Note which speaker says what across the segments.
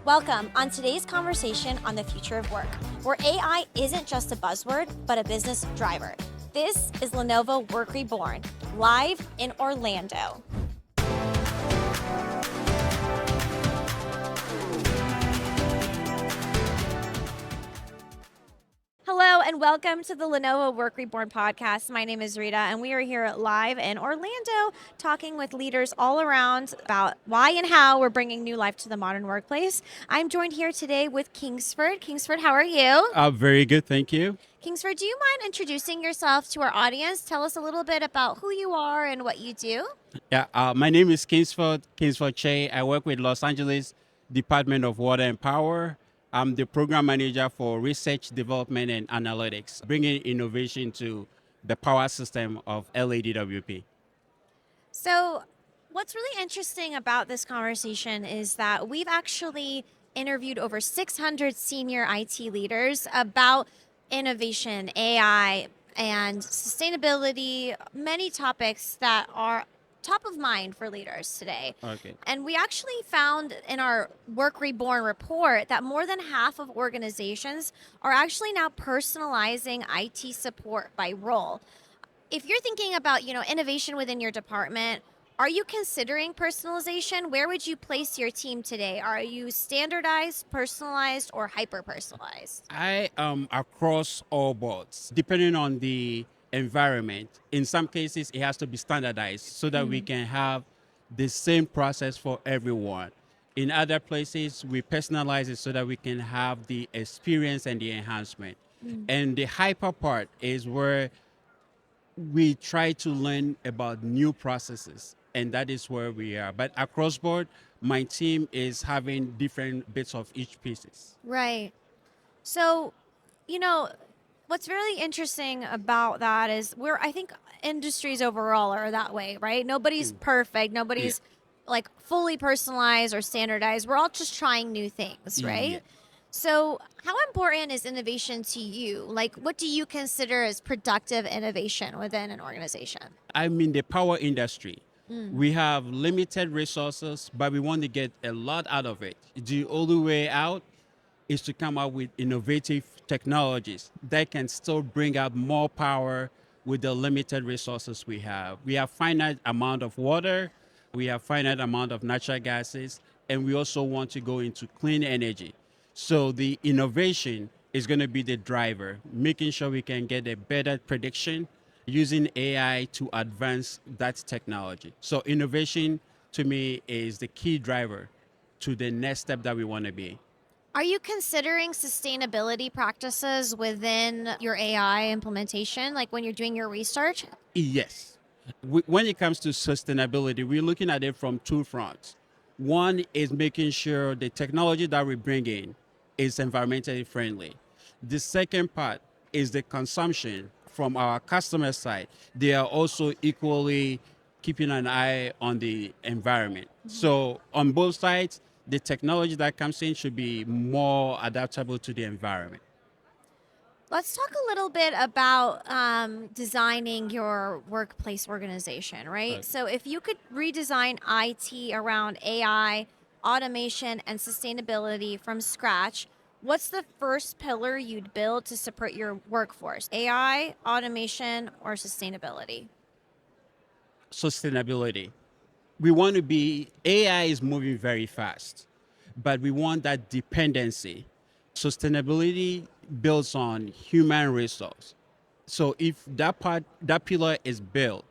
Speaker 1: Welcome on today's conversation on the future of work, where AI isn't just a buzzword, but a business driver. This is Lenovo Work Reborn, live in Orlando. Hello and welcome to the Lenovo Work Reborn podcast. My name is Rita and we are here live in Orlando talking with leaders all around about why and how we're bringing new life to the modern workplace. I'm joined here today with Kingsford. Kingsford, how are you?
Speaker 2: Very good, thank you.
Speaker 1: Kingsford, do you mind introducing yourself to our audience? Tell us a little bit about who you are and what you do.
Speaker 2: Yeah, my name is Kingsford Kyei. I work with Los Angeles Department of Water and Power. I'm the program manager for research, development, and analytics, bringing innovation to the power system of LADWP.
Speaker 1: So, what's really interesting about this conversation is that we've actually interviewed over 600 senior IT leaders about innovation, AI, and sustainability, many topics that are top of mind for leaders today.
Speaker 2: Okay.
Speaker 1: And we actually found in our Work Reborn report that more than half of organizations are actually now personalizing IT support by role. If you're thinking about, innovation within your department, are you considering personalization? Where would you place your team today? Are you standardized, personalized, or hyper personalized?
Speaker 2: I am across all boards, depending on the environment. In some cases, it has to be standardized so that we can have the same process for everyone. In other places, we personalize it so that we can have the experience and the enhancement. And the hyper part is where we try to learn about new processes, and that is where we are. But across board, my team is having different bits of each pieces.
Speaker 1: Right. So, you know, what's really interesting about that is I think industries overall are that way, right? Nobody's perfect. Nobody's like fully personalized or standardized. We're all just trying new things, right?
Speaker 2: Yeah.
Speaker 1: So, how important is innovation to you? Like, what do you consider as productive innovation within an organization?
Speaker 2: I'm in the power industry. We have limited resources, but we want to get a lot out of it. The only way out is to come up with innovative technologies that can still bring out more power with the limited resources we have. We have finite amount of water, we have finite amount of natural gases, and we also want to go into clean energy. So the innovation is going to be the driver, making sure we can get a better prediction using AI to advance that technology. So innovation to me is the key driver to the next step that we want to be.
Speaker 1: Are you considering sustainability practices within your AI implementation, like when you're doing your research?
Speaker 2: Yes. When it comes to sustainability, we're looking at it from two fronts. One is making sure the technology that we bring in is environmentally friendly. The second part is the consumption from our customer side. They are also equally keeping an eye on the environment. So on both sides, the technology that comes in should be more adaptable to the environment.
Speaker 1: Let's talk a little bit about designing your workplace organization, right?
Speaker 2: Okay.
Speaker 1: So, if you could redesign IT around AI, automation, and sustainability from scratch, what's the first pillar you'd build to support your workforce? AI, automation, or sustainability?
Speaker 2: Sustainability. We want to be, AI is moving very fast, but we want that dependency. Sustainability builds on human resource. So if that pillar is built,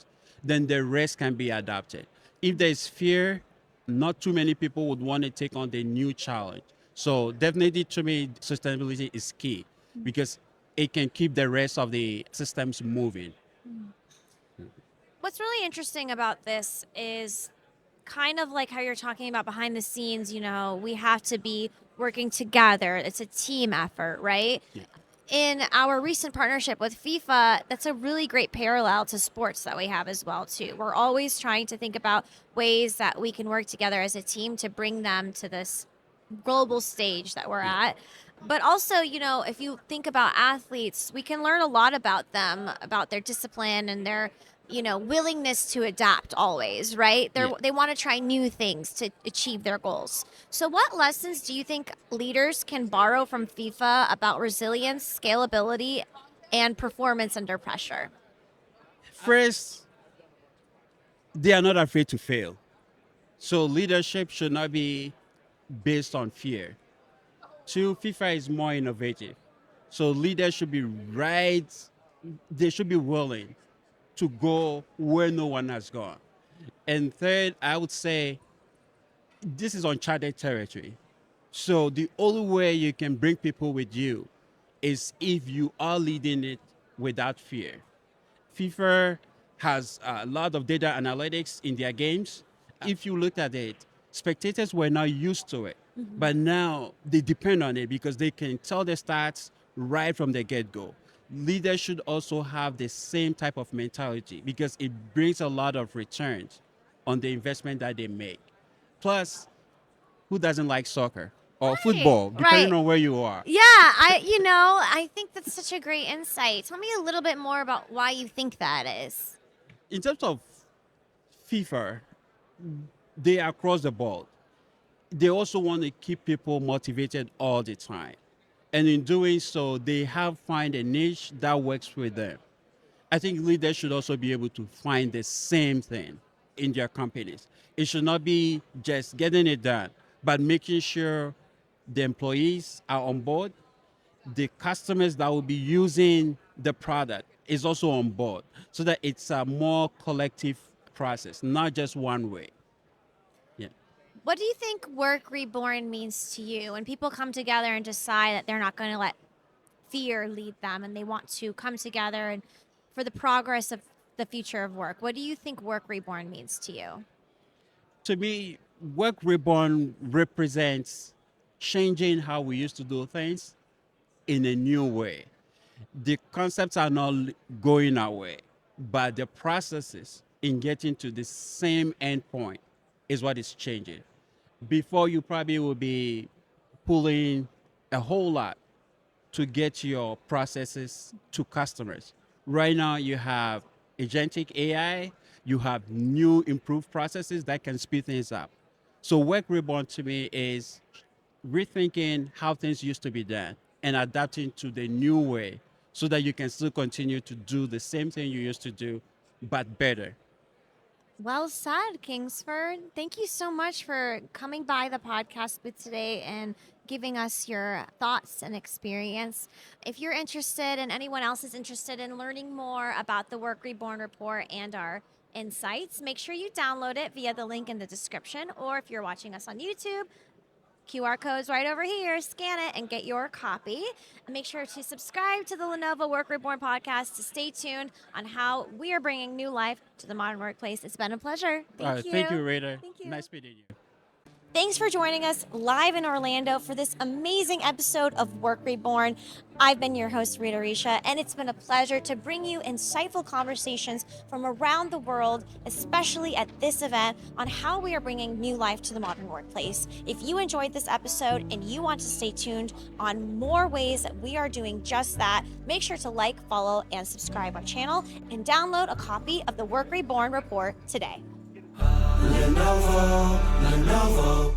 Speaker 2: then the rest can be adapted. If there's fear, not too many people would want to take on the new challenge. So definitely to me, sustainability is key because it can keep the rest of the systems moving.
Speaker 1: What's really interesting about this is kind of like how you're talking about behind the scenes, we have to be working together. It's a team effort, right?
Speaker 2: Yeah.
Speaker 1: In our recent partnership with FIFA, that's a really great parallel to sports that we have as well too. We're always trying to think about ways that we can work together as a team to bring them to this global stage that we're at. But also, if you think about athletes, we can learn a lot about them, about their discipline and their willingness to adapt always, right?
Speaker 2: Yeah.
Speaker 1: They want to try new things to achieve their goals. So what lessons do you think leaders can borrow from FIFA about resilience, scalability, and performance under pressure?
Speaker 2: First, they are not afraid to fail. So leadership should not be based on fear. Two, FIFA is more innovative. So leaders should be right, they should be willing to go where no one has gone. And third, I would say this is uncharted territory. So the only way you can bring people with you is if you are leading it without fear. FIFA has a lot of data analytics in their games. If you looked at it, spectators were not used to it, but now they depend on it because they can tell the stats right from the get-go. Leaders should also have the same type of mentality because it brings a lot of returns on the investment that they make. Plus, who doesn't like soccer or
Speaker 1: Right,
Speaker 2: football, depending
Speaker 1: right.
Speaker 2: on where you are?
Speaker 1: Yeah, I think that's such a great insight. Tell me a little bit more about why you think that is.
Speaker 2: In terms of FIFA, they are across the board. They also want to keep people motivated all the time. And in doing so, they have find a niche that works with them. I think leaders should also be able to find the same thing in their companies. It should not be just getting it done, but making sure the employees are on board, the customers that will be using the product is also on board so that it's a more collective process, not just one way. Yeah.
Speaker 1: What do you think work reborn means to you when people come together and decide that they're not going to let fear lead them and they want to come together and for the progress of the future of work? What do you think work reborn means to you?
Speaker 2: To me, Work Reborn represents changing how we used to do things in a new way. The concepts are not going away, but the processes in getting to the same endpoint is what is changing. Before, you probably will be pulling a whole lot to get your processes to customers. Right now, you have agentic AI, you have new improved processes that can speed things up. So, Work Reborn to me is rethinking how things used to be done and adapting to the new way so that you can still continue to do the same thing you used to do, but better.
Speaker 1: Well said, Kingsford. Thank you so much for coming by the podcast with today and giving us your thoughts and experience. If you're interested and anyone else is interested in learning more about the Work Reborn report and our insights, make sure you download it via the link in the description, or if you're watching us on YouTube, QR code's right over here. Scan it and get your copy. And make sure to subscribe to the Lenovo Work Reborn podcast to stay tuned on how we are bringing new life to the modern workplace. It's been a pleasure. Thank you.
Speaker 2: Thank you, Raider.
Speaker 1: Thank you.
Speaker 2: Nice meeting you.
Speaker 1: Thanks for joining us live in Orlando for this amazing episode of Work Reborn. I've been your host, Rita Risha, and it's been a pleasure to bring you insightful conversations from around the world, especially at this event, on how we are bringing new life to the modern workplace. If you enjoyed this episode and you want to stay tuned on more ways that we are doing just that, make sure to like, follow, and subscribe our channel and download a copy of the Work Reborn report today.
Speaker 3: Lenovo, Lenovo.